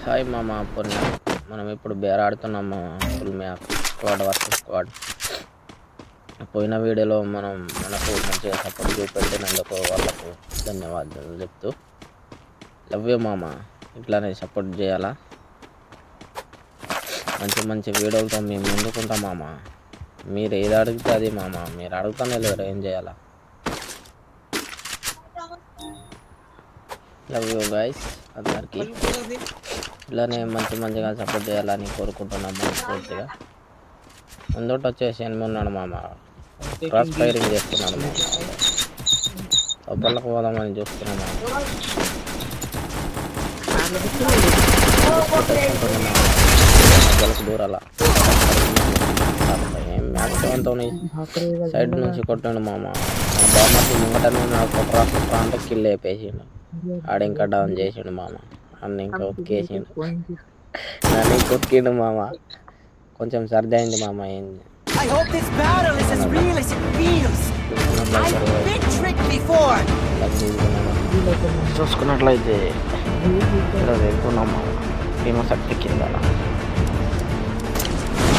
Hi మామ పుణ్య. మనం ఇప్పుడు బేర్ ఆడుతున్నాం మామ. Full map squad versus squad. పోయిన వీడియోలో మనకు మంచిగా సపోర్ట్ చూపెట్టినందుకు వాళ్ళకు ధన్యవాదాలు చెప్తూ లవ్ యూ మామ. ఇట్లానే సపోర్ట్ చేయాలా. మంచి మంచి వీడియోలతో మేము ముందుకుంటాం మామ. మీరు ఏది అడిగితే అది మామ. మీరు అడుగుతానే లేరు ఏం చేయాలా. లవ్ యూ గైస్ అందరికీ. ఇట్లానే మంచిగా సపోర్ట్ చేయాలని కోరుకుంటున్నాం మనస్ఫూర్తిగా. ముందట వచ్చేసి ఉన్నాడు మామ. క్రాస్ ఫైరింగ్ చేస్తున్నాడు మామ. లోపలకు పోదామని చూస్తున్నాం మామ. మధ్యలకు దూరాల మ్యాక్సిమంతో సైడ్ నుంచి కొట్టాడు మామ. మా బామ్మకి ముంగటనే నాకు కుట్రా అంటే కిల్ వేపేసిండు. ఆడ ఇంకా డౌన్ చేసిండు మామ. అన్న ఇంకా ఉతికేసిండు. నన్ను కొట్టిండు మామ. కొంచెం సర్ది అయింది మామ. ఏంది చూసుకున్నట్లయితే వెళ్తున్నాం మామ. ఫేమస్ అట్టి కింద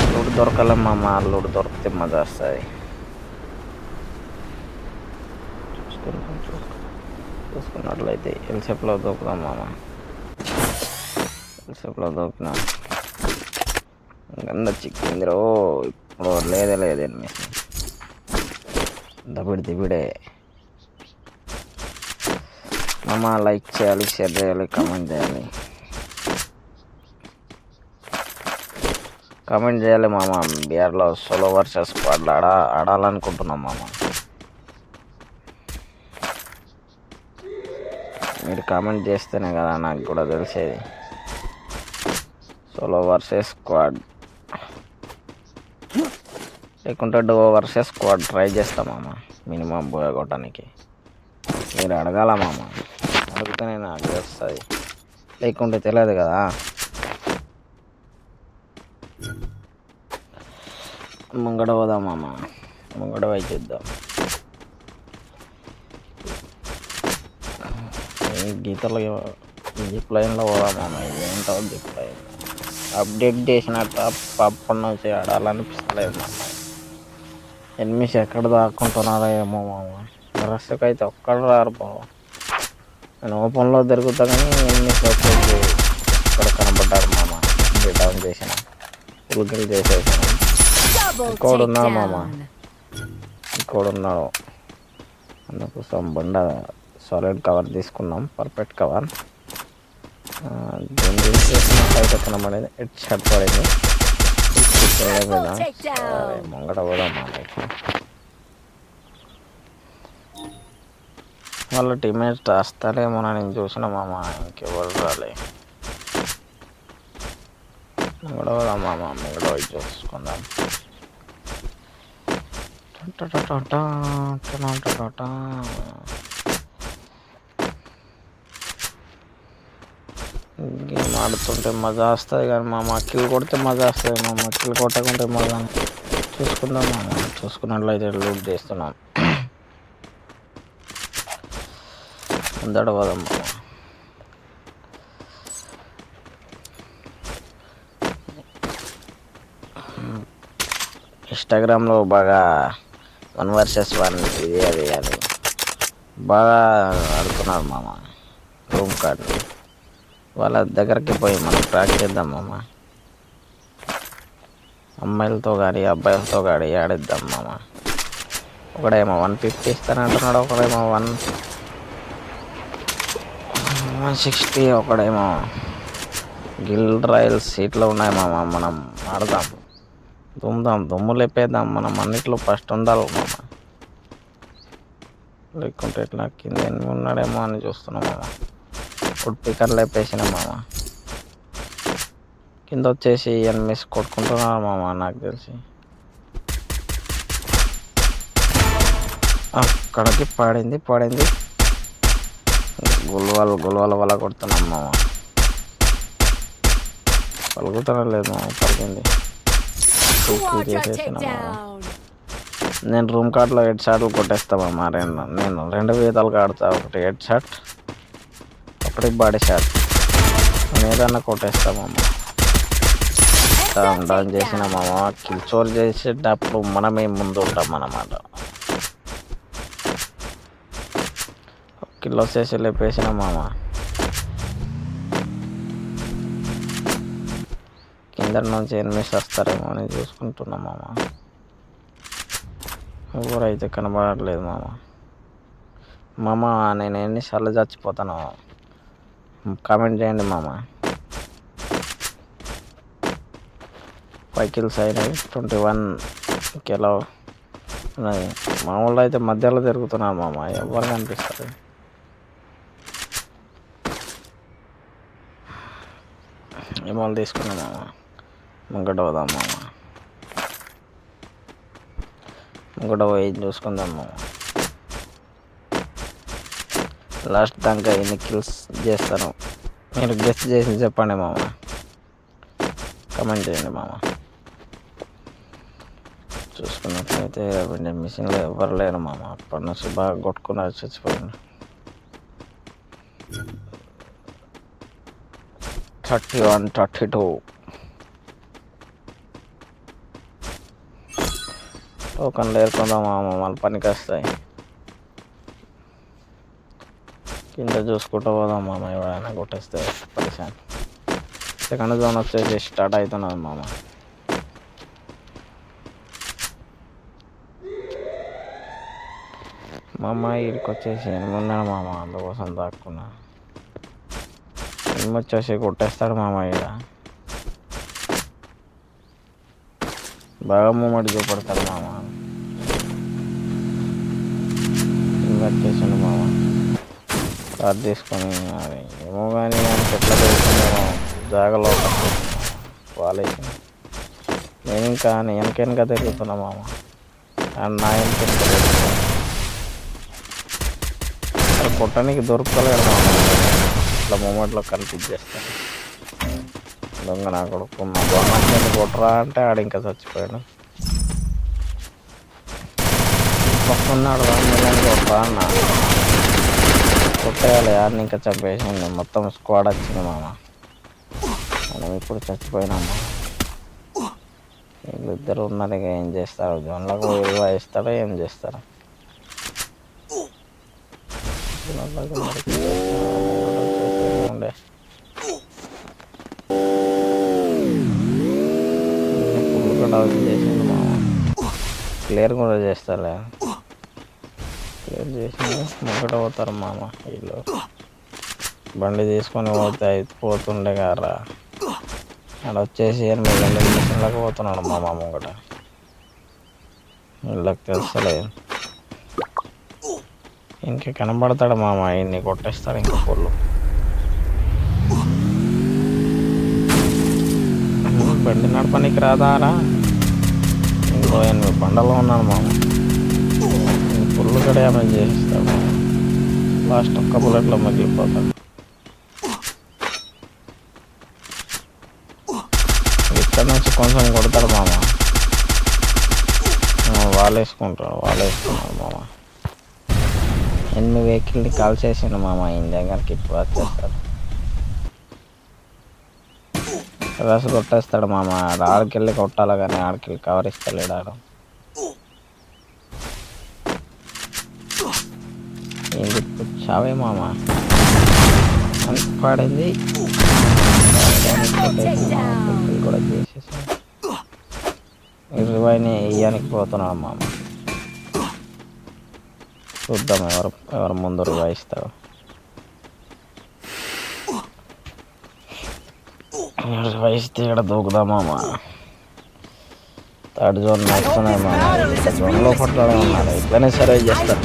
అల్లుడు దొరకాల మామ. అల్లుడు దొరికితే మజా వస్తుంది. చూసుకున్నట్లయితే ఎల్సేపులో దొరుకుతాం మామ. ఎల్సేపులో దొరికినాం. గంద చిక్కింది రో. ఇప్పుడు లేదే ఎనిమిది దబిడే మామ. లైక్ చేయాలి, షేర్ చేయాలి, కామెంట్ చేయాలి మామ. బీఆర్లో సోలో వర్సెస్ స్క్వాడ్లో ఆడాలనుకుంటున్నాం మామ. మీరు కామెంట్ చేస్తేనే కదా నాకు కూడా తెలిసేది. సోలో వర్సెస్ స్క్వాడ్ లేకుంటే డో వర్సెస్ స్క్వాడ్ ట్రై చేస్తాం మామ. మినిమం బోయ కొట్టడానికి మీరు అడగాల మామ. అడిగితేనే నాకు తెలుస్తుంది, లేకుంటే తెలియదు కదా. ముంగడ పోదాం మామ. ముంగడ పోయి చూద్దాం. గీతలు జిప్ లైన్లో పోదాం మామ. ఇది ఏంటో జిప్ లైన్ అప్డేట్ చేసినట్టు అప్పటి నుంచి ఆడాలనిపిస్తలేదు మామ. ఎనిమిస్ ఎక్కడ దాక్కుంటున్నారో ఏమో మామ. రస్సుకు అయితే ఒక్కడు రారు బావ. నేను ఓపెన్లో తిరుగుతా కానీ ఎనిమిస్ వచ్చేసి ఇక్కడ కనబడ్డారు మామ. డౌన్ చేసిన ఉల్కిల్ చేసేసాను. ఇంకోడున్నాడు మామ. ఇంకోడున్నాడు. అందుకోసం బండ సాలిడ్ కవర్ తీసుకున్నాం. Perfect cover. దీన్ని చేసిన బయట కనబడేది. హెడ్ షాట్ పడింది. ముంగట పోదాం మామ. వాళ్ళ టీమేట్స్ వస్తారేమో నేను చూసిన మామ. ఇంకెవరు రాలే. ముంగడ పోదాం మామ. ముంగడ పోయి చూసుకుందాం. గేమ్ ఆడుతుంటే మజా వస్తుంది కానీ మామ. కిల్ కొడితే మజా వస్తుంది మామ. కిల్ కొట్టకుంటే మజా. చూసుకుందాం మామ. చూసుకున్నట్లయితే లూట్ చేస్తున్నాం. ముందడ పోదాం మామ. ఇన్స్టాగ్రామ్లో బాగా 1 vs 1 ఇది అది అని బాగా ఆడుతున్నారు మామ. రూమ్ కార్డు వాళ్ళ దగ్గరికి పోయి మనం ట్రాక్ చేద్దాం మామ. అమ్మాయిలతో కానీ అబ్బాయిలతో కానీ ఆడిద్దాం మామ. ఒకడేమో 150 ఇస్తానంటున్నాడు. ఒకడేమో 160. ఒకడేమో గిల్ రాయల్ సీట్లు ఉన్నాయి మామ. మనం ఆడదాం. దుమ్ము లేపేద్దాం. మనం అన్నిట్లో ఫస్ట్ ఉండాలి మామ. లేకుంటే ఇట్లా కింద ఉన్నాడేమో అని చూస్తున్నాం మామ. ఫుడ్ పికర్ లేపేసిన మామ. కింద వచ్చేసి ఎనిమిస్ కొట్టుకుంటున్నాడు మామ. నాకు తెలిసి అక్కడికి పడింది. గుల్వాల వల్ల కొడుతున్నాం మామ. పలుకుతూనే లేదు మామ. పలికింది. చేసేసిన మామ. నేను రూమ్ కార్డ్లో హెడ్ షాట్లు కొట్టేస్తామమ్మా. నేను 2 విధాలుగా ఆడతా. ఒకటి హెడ్ షాట్, ఒకటి బాడీ షాట్. నేను ఏదన్నా కొట్టేస్తా మామ. డౌన్ చేసిన మామ. కిల్ చోర్ చేసేటప్పుడు మనమే ముందు ఉంటాం అన్నమాట. కిల్ వచ్చేసి లేపేసిన మామ. కింద నుంచి ఎనిమిస్ వస్తారేమో అని చూసుకుంటున్నా మామ. ఎవరైతే కనబడట్లేదు మామ. మామ నేను ఎన్నిసార్లు చచ్చిపోతాను కామెంట్ చేయండి మామ. 5 kills అయినాయి. 21 కిలో ఉన్నాయి. మామూలు అయితే మధ్యలో తిరుగుతున్నారు మామ. ఎవరు కనిపిస్తారు? ఏమో తీసుకున్నాం మామ. ముంగట పోదాం మామ. ముంగట పోయి చూసుకుందాం మామ. లాస్ట్ దాకా ఎన్ని కిల్స్ చేస్తాను మీరు గెస్ట్ చేసి చెప్పండి మామ. కమెంట్ చేయండి మామ. చూసుకున్నట్లయితే మిషన్లో ఎవరు లేరు మామ. అప్పటి నుంచి బాగా కొట్టుకున్నారు, చచ్చిపోయింది. 31, 32 టోకన్లు ఏరుకుందాం మామ. మళ్ళీ పనికి వస్తాయి. కింద చూసుకుంటూ పోదాం మామ. ఎవరైనా కొట్టేస్తే పరిశాన్. సెకండ్ జోన్ వచ్చేసి స్టార్ట్ అవుతున్నది మామ. మా అమ్మ ఇక్కడికి వచ్చేసి ఎనిమిదిన్నాడు మామ. అందుకోసం దాక్కున్నా. ఎనిమిది వచ్చేసి కొట్టేస్తాడు మామ. ఇక్కడ బాగా మూమెంట్ చూపడతాడు మామ. వచ్చేసిండు మామ. కార్ తీసుకొని అది ఏమో కానీ ఎట్లా తెలుస్తుందో జాగలో వాలేసింది. నేను ఇంకా వెనక తిరుగుతున్నా మామ. అండ్ నా వెనక కొట్టడానికి దొరుకుతలేడు మామ. ఇట్లా మూమెంట్లో కనిపించేస్తాను. దొంగ నా కొడుకు మా దొంగ కొట్టరా అంటే ఆడు ఇంకా చచ్చిపోయాడు. పక్కన్నాడు కొట్టరా అన్న. కొట్టేయాలి. ఆడిని ఇంకా చంపేసింది. మొత్తం స్క్వాడ్ వచ్చింది మామ. మనం ఇప్పుడు చచ్చిపోయినాము. వీళ్ళిద్దరు ఉన్నారు. ఇక ఏం చేస్తారు? జోన్లకు ఇస్తారో ఏం చేస్తారు? ఉండే ఫుల్ చేసింది మామ. క్లియర్ కూడా చేస్తాలే. క్లియర్ చేసి ముంగట పోతారు మామ. వీళ్ళు బండి తీసుకొని పోతుండే కారా. అక్కడ వచ్చేసి 8 నిమిషాలకు పోతున్నాడు మామ ముంగట. వీళ్ళకి తెలుస్తలేదు. ఇంకా కనబడతాడు మామ. ఇన్ని కొట్టేస్తాడు ఇంకా పొల్లు. బండి నడపనికి రాదారా? ఇంకో 8 బండలో ఉన్నాను మామ. ఫుల్ కూడా డ్యామేజ్ చేస్తాడు మామ. లాస్ట్ ఒక్క బుల్లెట్లో మిగిలిపోతాడు. ఇక్కడ నుంచి కొంచెం కొడతాడు మామ. వాళ్ళేసుకున్నాడు మామ. 8 వెహికల్ని కాల్ చేసిండు మామ. ఈయన దగ్గరికి ఇప్పుడు వచ్చేస్తాడు. రస్ కొట్టేస్తాడు మామ. ఆడికెళ్ళి కొట్టాలి కానీ ఆడికెళ్ళి కవర్ ఇస్తలేడు ఆడు. ఏంటి చావే మామ. పడింది కూడా చేసేసాడు. రివైని ఇయ్యానికి పోతున్నాడు మామ. చూద్దాం ఎవరు ముందు రివైస్తాడు. రివైస్తే ఇక్కడ దూకుదాం మామ. 3rd జోన్ నడుస్తున్నాయి మామ. జోన్లో పట్టుకోవడం ఉన్నారు. ఇట్లనే సర్వే చేస్తారు.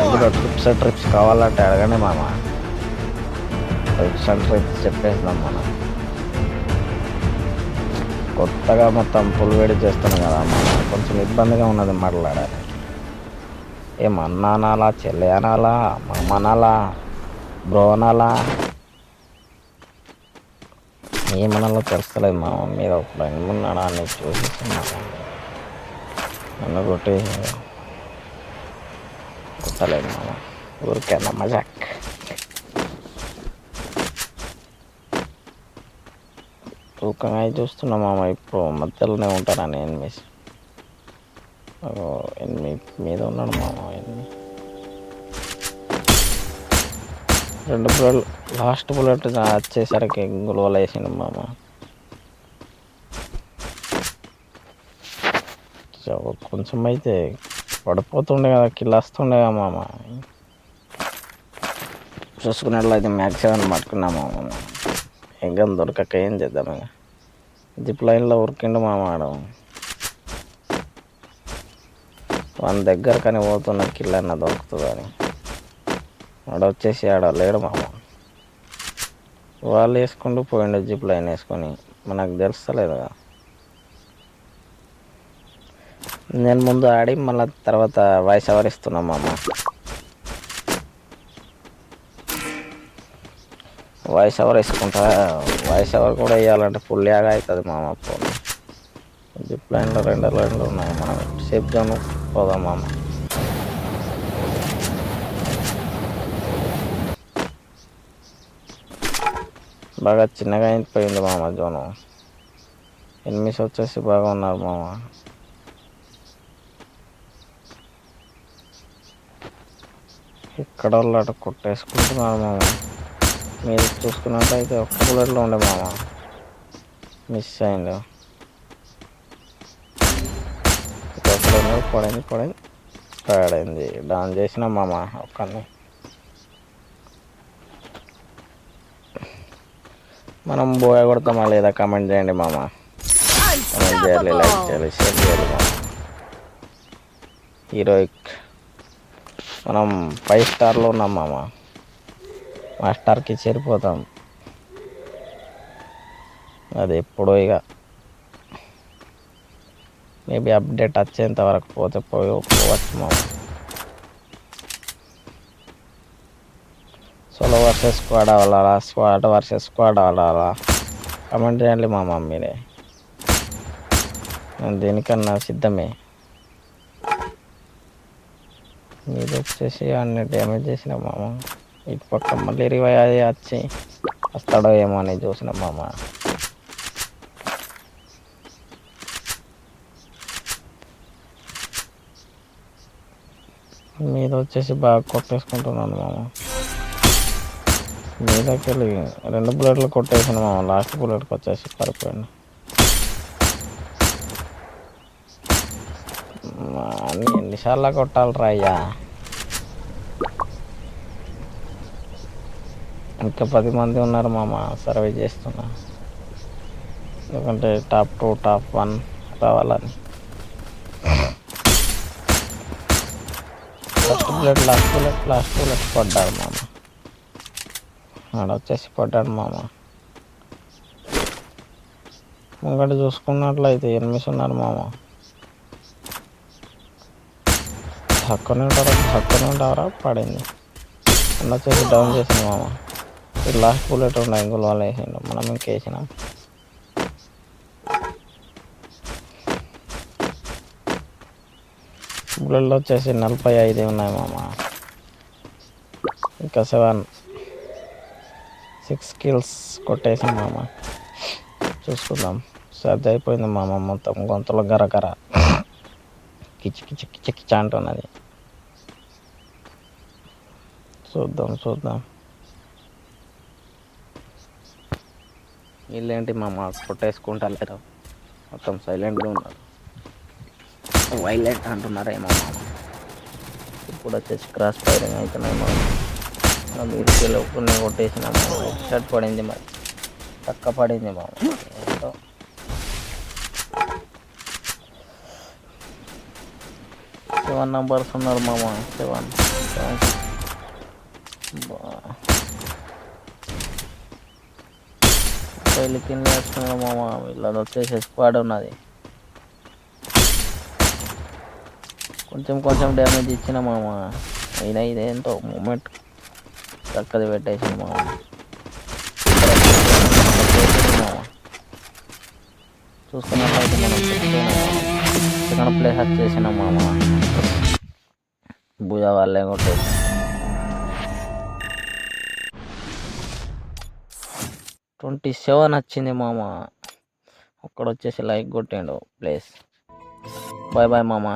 ఇందులో ట్రిప్స్ కావాలంటే అడగండి మామ. ట్రిప్స్ చెప్పేద్దాం మనం. కొత్తగా మొత్తం ఫుల్ వేడి చేస్తున్నాం కదా మనం. కొంచెం ఇబ్బందిగా ఉన్నది మాట్లాడాలి. ఏమన్నా అనాలా, చెల్లె అనాలా, మమ్మ అనాలా, బ్రో అనాలా, ఏమనాలో తెలుస్తలేదు మా మీద. ఒక ఉన్నాడా అని చూసేస్తున్నాను. నన్ను కొట్టలేదు మామ. ఊరికన్నా మజాక్. తూకంగా అయితే చూస్తున్నా మామ. ఇప్పుడు మధ్యలోనే ఉంటానని ఎనిమిస్. ఎనిమిది మీద ఉన్నాడు మామ. రెండు బుల్లెట్ లాస్ట్ బుల్లెట్ వచ్చేసరికి గులవలు వేసిండు మామ. కొంచెం అయితే పడిపోతుండే కదా, కిల్ వస్తుండే కదా మామ. చూసుకున్నట్లయితే మ్యాక్స్ 7 పట్టుకున్నా మామ. ఇంకా దొరకక ఏం చేద్దాం. ఇక జిప్ లైన్లో ఉరికిండు మామ. వాని దగ్గర కానీ పోతున్న కిల్ అన్న దొరుకుతుందని. ఆడ వచ్చేసి ఆడ లేడు మామ. వాళ్ళు వేసుకుంటూ పోయిండు జిప్ లైన్ వేసుకొని. మనకు తెలుస్తలేదు కదా. నేను ముందు ఆడి మళ్ళీ తర్వాత వాయిస్ ఓవర్ ఇస్తున్నా మామ. వాయిస్ ఓవర్ వేసుకుంటా. వాయిస్ ఓవర్ కూడా వేయాలంటే ఫుల్ యాగా అవుతుంది మామ. ఫోన్ జిప్ లైన్లో 2 లైన్లు ఉన్నాయి. మనం సేఫ్ జోన్ పోదాం మామ. బాగా చిన్నగా అయిపోయింది మామ జోను. ఎనిమిస్ వచ్చేసి బాగా ఉన్నారు మామ. ఇక్కడ వాళ్ళు అటు కొట్టేసుకుంటున్నారు మామ. మీరు చూసుకున్నట్టయితే ఒక్క బుల్లెట్లో ఉండే మామ. మిస్ అయింది. పడింది పడింది. డౌన్ చేసిన మామ ఒక్కరిని. మనం బోయ కొడతామా లేదా కామెంట్ చేయండి మామ. కామెంట్ చేయాలి, లైక్ చేయాలి, షేర్ చేయాలి మామ. హీరోయిక్ మనం 5 స్టార్లో ఉన్నాం మామ. మాస్టర్కి చేరిపోతాం. అది ఎప్పుడో ఇక మేబీ అప్డేట్ వచ్చేంత వరకు పోవచ్చు మామ. సోలో వర్సెస్ స్క్వాడ్ ఆడాలా, స్క్వాడ్ వర్సెస్ స్క్వాడ్ ఆడాలా, కమెంట్ చేయండి మామ మీరే. నేను దేనికన్నా సిద్ధమే. మీరు వచ్చేసి అన్ని డ్యామేజ్ చేసిన మామ. ఇటు పక్క మళ్ళీ రివైవ్ అది వచ్చి వస్తాడో ఏమో అని చూసిన మామ. మీద వచ్చేసి బాగా కొట్టేసుకుంటున్నాను మామ. మీదకి వెళ్ళి 2 బుల్లెట్లు కొట్టేసాను మామ. లాస్ట్ బుల్లెట్కి వచ్చేసి పడిపోయాను. అన్ని ఎన్నిసార్లు కొట్టాలరా అయ్యా. ఇంకా 10 మంది ఉన్నారు మామ. సర్వే చేస్తున్నా. ఎందుకంటే టాప్ 2 టాప్ 1 రావాలని. లాస్ట్ బుల్లెట్ పడ్డాడు మామ. ఆడ వచ్చేసి పడ్డాడు మామ. ముంగట చూసుకున్నట్లయితే 8 ఉన్నారు మామ. హక్కునే ఉంటారా పడింది. అన్న వచ్చేసి డౌన్ చేసింది మామ. లాస్ట్ బుల్లెట్ ఉన్నాయి. ఇంకో వాళ్ళు వేసిండు, మనం ఇంకేసినాం. బుల్లెట్లు వచ్చేసి 45 ఉన్నాయి మామ. ఇంకా 6 కిల్స్ కొట్టేసాం మామ. చూసుకుందాం. సర్ది అయిపోయింది మామ. మొత్తం గొంతులో గరగర కిచ అంటున్నది. చూద్దాం. వీళ్ళేంటి మామ కొట్టేసుకుంటలేరు. మొత్తం సైలెంట్గా ఉన్నారు. వైలెంట్ అంటున్నారేమో మామ. ఇప్పుడు వచ్చేసి క్రాస్ ఫైరింగ్ అవుతున్నాయి మామ. మీరు కొన్ని కొట్టేసిన మామ. హెడ్ పడింది మరి. చక్క పడింది మామ. ఏంటో 7 నంబర్స్ ఉన్నారు మామ. 7 పెళ్ళి కింద వేసుకున్నాడు మామ. వీళ్ళది వచ్చేసి స్క్వాడ్ ఉన్నది. కొంచెం డ్యామేజ్ ఇచ్చిన మామ. అయినా ఇదేంటో మూమెంట్ చక్కది పెట్టేసింది మామ. చూసుకున్నట్లయితే మనం సెకండ్ ప్లేస్ వచ్చేసినాం మామ. భుజా వాళ్ళే కొట్టేసి 27 వచ్చింది మామ. ఒక్కడు వచ్చేసి లైక్ కొట్టిండు ప్లీజ్. బాయ్ బాయ్ మామ.